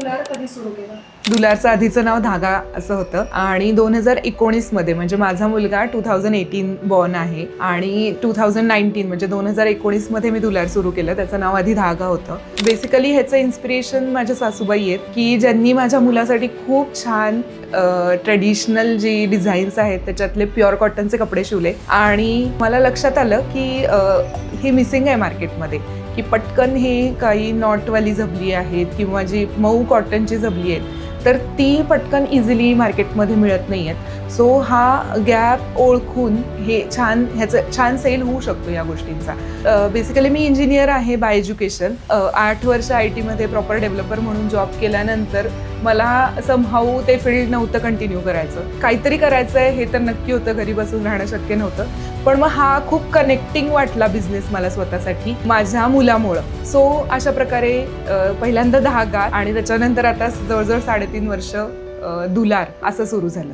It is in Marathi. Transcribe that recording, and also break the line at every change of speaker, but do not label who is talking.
दुलार कधी सुरू केलं?
दुलारचं आधीचं नाव धागा असं होतं आणि 2019 मध्ये म्हणजे माझा मुलगा 2018 बॉर्न आहे आणि 2019 म्हणजे 2019 मध्ये मी दुलार सुरू केलं. त्याचं नाव आधी धागा होतं. बेसिकली ह्याचं इन्स्पिरेशन माझ्या सासूबाई आहेत की ज्यांनी माझ्या मुलासाठी खूप छान ट्रेडिशनल जी डिझाईन्स आहेत त्याच्यातले प्युअर कॉटनचे कपडे शिवले आणि मला लक्षात आलं की हे मिसिंग आहे मार्केटमध्ये की पटकन हे काही नॉटवाली झबली आहेत किंवा जी मऊ कॉटनची झबली आहेत तर ती पटकन इझिली मार्केटमध्ये मिळत नाही आहेत. सो हा गॅप ओळखून हे ह्याचं छान सेल होऊ शकतो या गोष्टींचा. बेसिकली मी इंजिनियर आहे बाय एज्युकेशन. 8 वर्ष IT मध्ये प्रॉपर डेव्हलपर म्हणून जॉब केल्यानंतर मला समहाऊ ते फील्ड नव्हतं कंटिन्यू करायचं. काहीतरी करायचं आहे हे तर नक्की होतं, घरी बसून राहणं शक्य नव्हतं. पण मग हा खूप कनेक्टिंग वाटला बिझनेस मला स्वतःसाठी माझ्या मुलामुळं. सो अशा प्रकारे पहिल्यांदा धागा आणि त्याच्यानंतर आता जवळजवळ 3.5 वर्ष दुलार असं सुरू झालं.